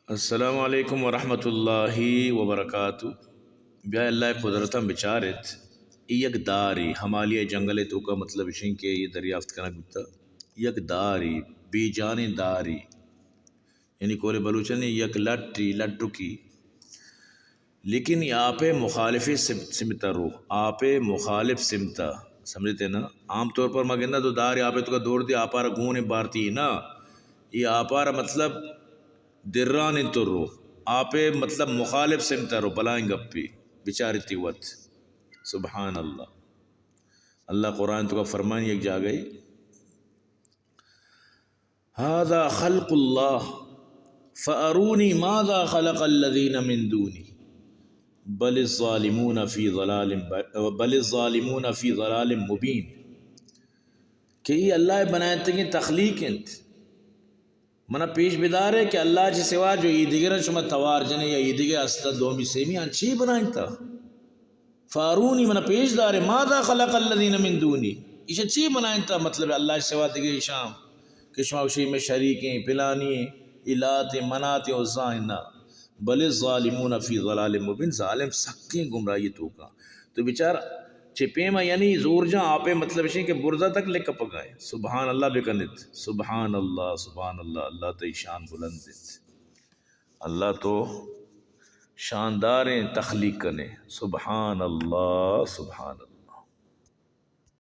السلام علیکم ورحمۃ اللہ وبرکاتہ. بیا اللہ قدرتم بچارت یک داری ہمالیہ جنگل تو کا مطلب شین کے یہ دریافت کرنا گتا یک داری بی جان داری یعنی کول بلوچن یک لٹی لٹو کی لیکن آپ مخالف سمتا رو آپ مخالف سمتا سمجھتے نا. عام طور پر مگندہ تو دار آپ تو کا دوڑ دی آپارا گون بارتی نا یہ آپارا مطلب دران تو رو آپ مطلب مخالف سمتا رو بلائیں گپی بیچارتی وت. سبحان اللہ. اللہ قرآن تو کا فرمان یک جا گئی هذا خلق اللہ فارونی ماذا خلق الذین من دونی بل الظالمون فی ضلال مبین. کہ یہ اللہ بنائے تگی تخلیق انت منا پیش بدار ہے کہ اللہ جی سوا جو یہ دیگر شما توار جنے یا یہ دیگر استا دومی سیمی انچی بنائیں تا فارونی منا پیش دار ہے ماذا خلق الذین من دونی اسے چی بنائیں تا مطلب اللہ جی سوا دیگر شام کہ شما اسی میں شریکیں پلانی الات منات عزائنا بل الظالمون فی ضلال مبین. ظالم سکیں گمراہی تو کا تو بیچار چپیما یعنی زور جہاں آپے مطلب شیں کہ برزہ تک لے کپ گئے. سبحان اللہ بکنت سبحان اللہ سبحان اللہ. اللہ تو شان بلند اللہ تو شاندار تخلیق کنے. سبحان اللہ سبحان اللہ.